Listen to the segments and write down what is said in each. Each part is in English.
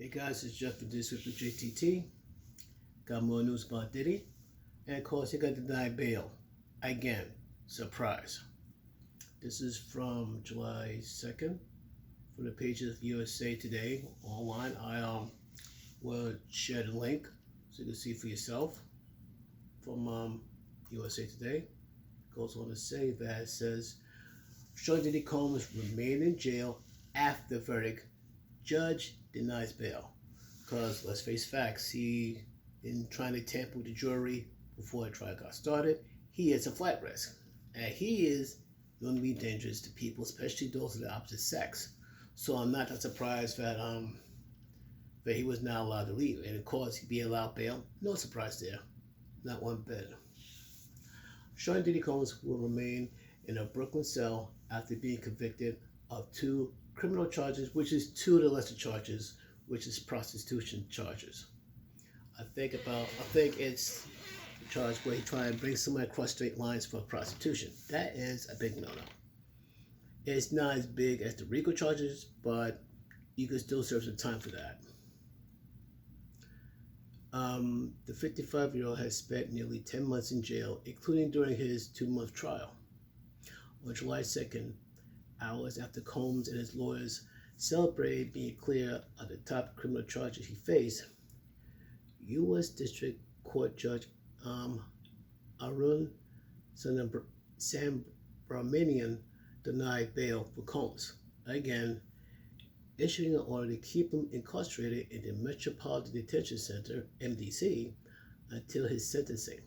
Hey guys, it's Jeff with this with the JTT. Got more news about Diddy. And of course, he got denied bail. Again, surprise. This is from July 2nd from the pages of USA Today online. I will share the link so you can see for yourself from USA Today. Goes on to say that it says, Sean Diddy Combs remain in jail after verdict. Judge denies bail. Because let's face facts, he, in trying to tamper with the jury before the trial got started, he is a flight risk. And he is going to be dangerous to people, especially those of the opposite sex. So I'm not that surprised that he was not allowed to leave. And of course, he'd be allowed bail. No surprise there. Not one bit. Sean Diddy Combs will remain in a Brooklyn cell after being convicted of 2 criminal charges, which is 2 of the lesser charges, which is prostitution charges. I think it's the charge where he tried to bring somebody across straight lines for prostitution. That is a big no-no. It's not as big as the RICO charges, but you can still serve some time for that. The 55-year-old has spent nearly 10 months in jail, including during his 2-month trial. On July 2nd, hours after Combs and his lawyers celebrated being clear of the top criminal charges he faced, U.S. District Court Judge Arun Subramanian denied bail for Combs, again issuing an order to keep him incarcerated in the Metropolitan Detention Center, MDC, until his sentencing.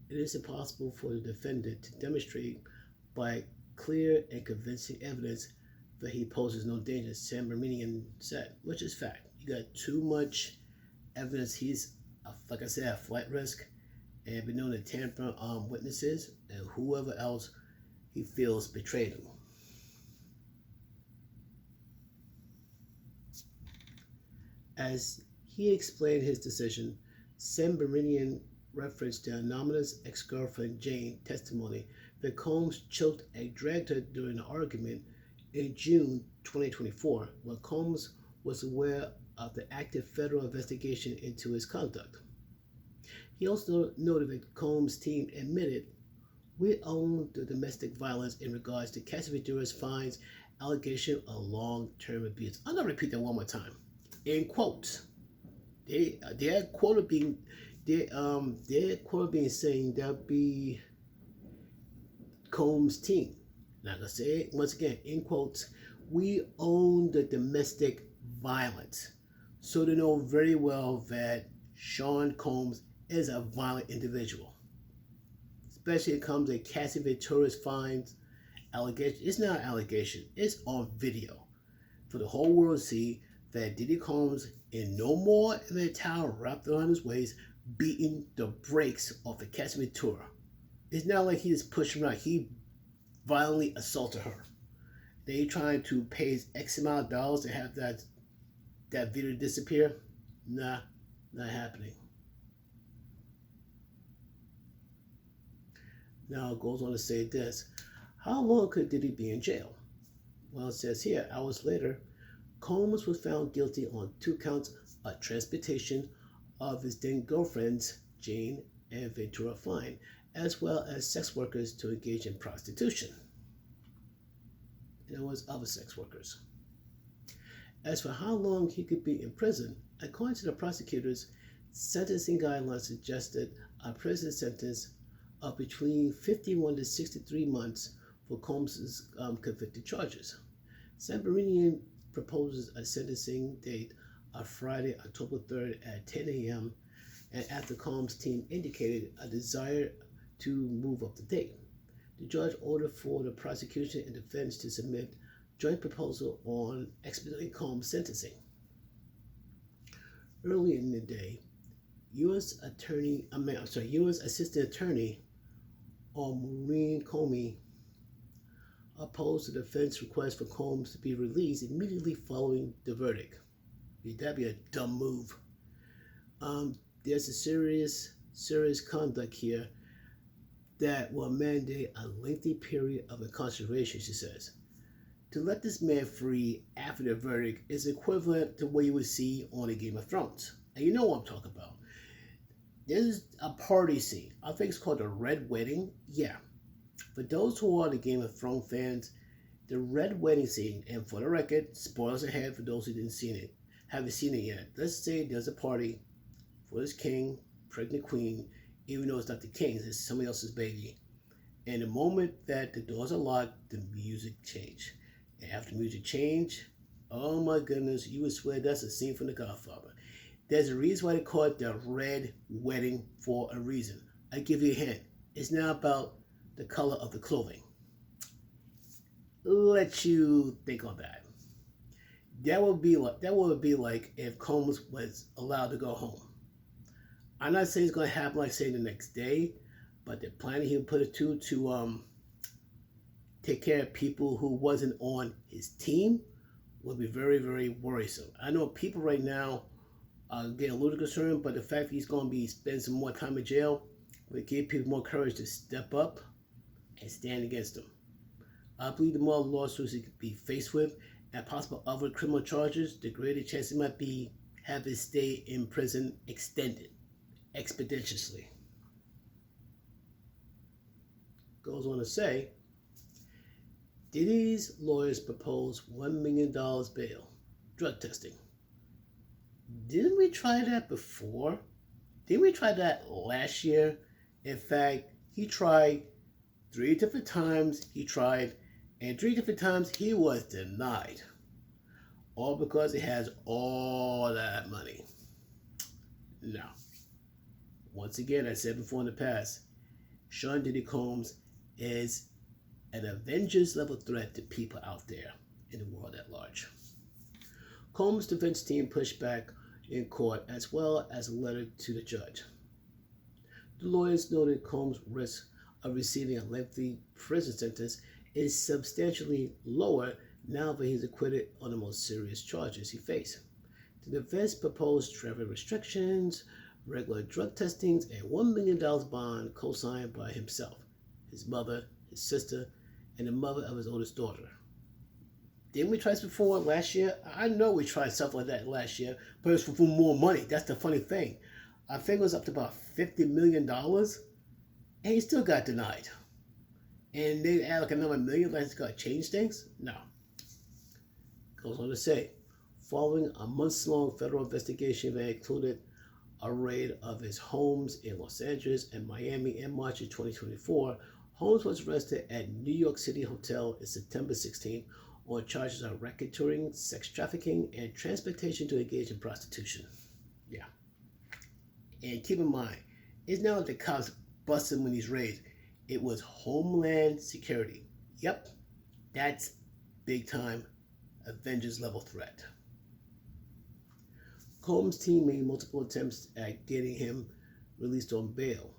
It is impossible for the defendant to demonstrate by clear and convincing evidence that he poses no danger, Subramanian said, which is fact. You got too much evidence he's, like I said, a flight risk and been known to tamper witnesses and whoever else he feels betrayed him. As he explained his decision, Subramanian referenced the anonymous ex-girlfriend Jane testimony that Combs choked and dragged her during an argument in June 2024, when Combs was aware of the active federal investigation into his conduct. He also noted that Combs' team admitted, "We own the domestic violence in regards to Cassie Ventura's fines allegation of long-term abuse." I'm going to repeat that one more time. In quotes, their quote being saying that be Combs' team. Now, I'm going to say it once again, in quotes, "We own the domestic violence." So they know very well that Sean Combs is a violent individual. Especially when it comes to Cassie Ventura's fines allegation. It's not an allegation. It's on video for the whole world to see that Diddy Combs, in no more than a towel wrapped around his waist, beating the brakes off of Cassie Ventura. It's not like he just pushed her out. He violently assaulted her. They trying to pay X amount of dollars to have that video disappear? Nah, not happening. Now it goes on to say this. How long could Diddy be in jail? Well, it says here, hours later, Combs was found guilty on 2 counts of transportation of his then girlfriends, Jane and Ventura Fine, as well as sex workers to engage in prostitution. And there was other sex workers. As for how long he could be in prison, according to the prosecutors, sentencing guidelines suggested a prison sentence of between 51 to 63 months for Combs' convicted charges. Subramanian proposes a sentencing date of Friday, October 3rd at 10 a.m. and after Combs' team indicated a desire to move up the date. The judge ordered for the prosecution and defense to submit joint proposal on expediting Combs' sentencing. Early in the day, U.S. Assistant Attorney Maureen Comey opposed the defense request for Combs to be released immediately following the verdict. That'd be a dumb move. There's a serious conduct here that will mandate a lengthy period of incarceration, she says. To let this man free after the verdict is equivalent to what you would see on a Game of Thrones. And you know what I'm talking about. There's a party scene. I think it's called the Red Wedding. Yeah. For those who are the Game of Thrones fans, the Red Wedding scene, and for the record, spoilers ahead for those who haven't seen it yet. Let's say there's a party for this king, pregnant queen, even though it's not the king's, it's somebody else's baby. And the moment that the doors are locked, the music changed. And after the music changed, oh my goodness, you would swear that's a scene from The Godfather. There's a reason why they call it the Red Wedding for a reason. I give you a hint. It's not about the color of the clothing. Let you think on that. That would be like if Combs was allowed to go home. I'm not saying it's going to happen like say the next day, but the planning he would put it to take care of people who wasn't on his team would be very, very worrisome. I know people right now are getting a little concerned, but the fact that he's going to be spending some more time in jail would give people more courage to step up and stand against him. I believe the more lawsuits he could be faced with and possible other criminal charges, the greater chance he might have his stay in prison extended expeditiously. Goes on to say, Diddy's lawyers proposed $1 million bail, drug testing. Didn't we try that before? Didn't we try that last year? In fact, he tried 3 different times. And 3 different times he was denied. All because he has all that money. No. Once again, I said before in the past, Sean Diddy Combs is an Avengers level threat to people out there in the world at large. Combs' defense team pushed back in court as well as a letter to the judge. The lawyers noted Combs' risk of receiving a lengthy prison sentence is substantially lower now that he's acquitted on the most serious charges he faced. The defense proposed travel restrictions, regular drug testings, and $1 million bond co-signed by himself, his mother, his sister, and the mother of his oldest daughter. Didn't we try this before last year? I know we tried stuff like that last year, but it was for more money. That's the funny thing. I think it was up to about $50 million, and he still got denied. And they add like another $1 million, like it's going to change things? No. Goes on to say, following a months-long federal investigation that included a raid of his homes in Los Angeles and Miami in March of 2024, Holmes was arrested at New York City Hotel in September 16 on charges of racketeering, sex trafficking, and transportation to engage in prostitution. Yeah. And keep in mind, it's not like the cops busted him when he's raised. It was Homeland Security. Yep, that's big time Avengers level threat. Combs' team made multiple attempts at getting him released on bail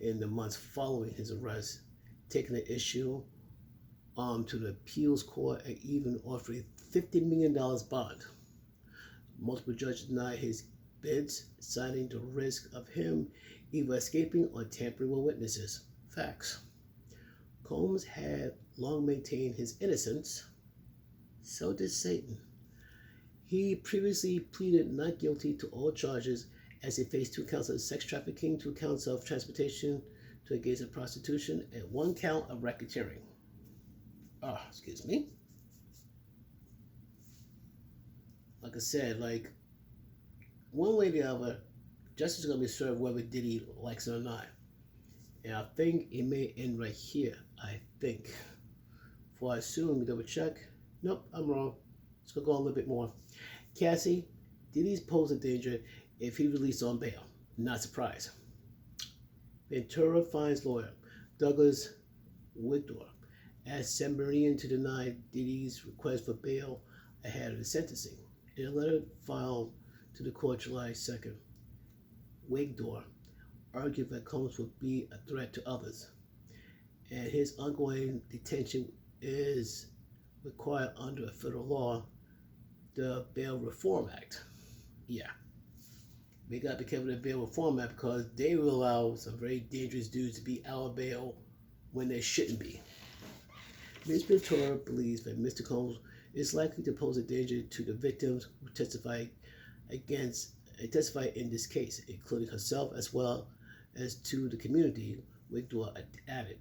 in the months following his arrest, taking the issue to the appeals court and even offering $50 million bond. Multiple judges denied his bids, citing the risk of him either escaping or tampering with witnesses. Facts. Combs had long maintained his innocence. So did Satan. He previously pleaded not guilty to all charges as he faced 2 counts of sex trafficking, 2 counts of transportation to engage in prostitution, and 1 count of racketeering. Excuse me. Like I said, one way or the other, justice is going to be served whether Diddy likes it or not. And I think it may end right here. I think. Before I assume, we double check. Nope, I'm wrong. Let's go a little bit more. Cassie, Diddy's pose a danger if he released on bail. Not surprised. Ventura finds lawyer Douglas Wigdor asked San Marino to deny Diddy's request for bail ahead of the sentencing. In a letter filed to the court July 2nd, Wigdor argued that Combs would be a threat to others, and his ongoing detention is required under a federal law, the Bail Reform Act. Yeah. We got to be careful with the Bail Reform Act because they will allow some very dangerous dudes to be out of bail when they shouldn't be. Ms. Ventura believes that Mr. Combs is likely to pose a danger to the victims who testify in this case, including herself as well as to the community, Wigdor added.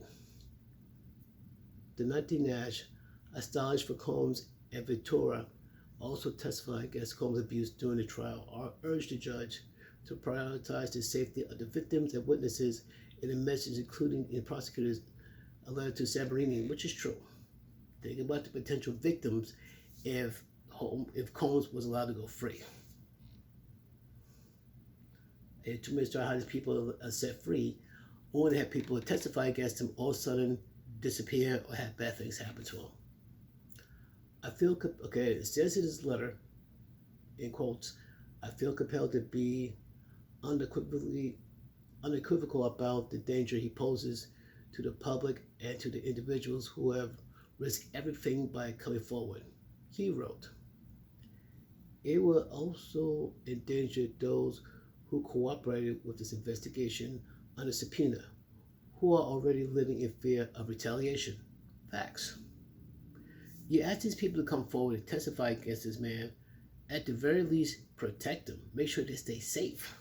Donati Nash, a stylist for Combs and Ventura, also testified against Combs' abuse during the trial, urged the judge to prioritize the safety of the victims and witnesses in a message including in prosecutors' a letter to Sabarini, which is true. Think about the potential victims if Combs was allowed to go free. And 2 minutes to how these people are set free, or to have people testify against him all of a sudden disappear or have bad things happen to him. I feel, okay, it says in this letter, in quotes, I feel compelled to be unequivocal about the danger he poses to the public and to the individuals who have risked everything by coming forward. He wrote, it will also endanger those who cooperated with this investigation under subpoena, who are already living in fear of retaliation. Facts. You ask these people to come forward and testify against this man, at the very least, protect them. Make sure they stay safe.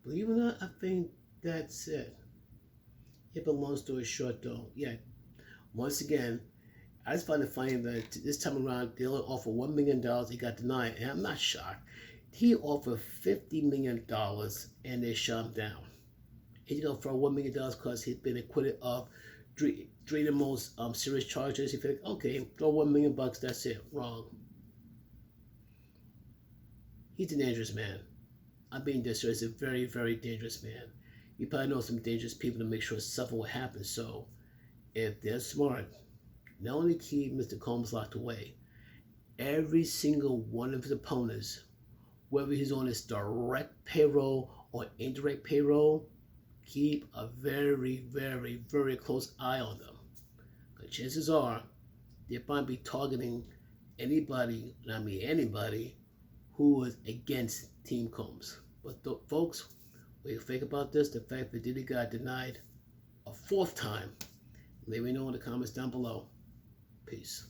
Believe it or not, I think that's it. Yeah, but long story short, though, yeah, once again, I just find it funny that this time around, they only offer $1 million. He got denied, and I'm not shocked. He offered $50 million, and they shut him down. He's going to throw $1 million because he's been acquitted of three of the most serious charges. He feel like, okay, throw $1 million, that's it. Wrong. He's a dangerous man. I'm being this serious. He's a very, very dangerous man. You probably know some dangerous people to make sure something will happen. So if they're smart, not only keep Mr. Combs locked away, every single one of his opponents, whether he's on his direct payroll or indirect payroll, keep a very, very, very close eye on them. Because chances are they might be targeting anybody, and I mean anybody, who is against Team Combs. But folks, what do you think about this? The fact that Diddy got denied a 4th time? Let me know in the comments down below. Peace.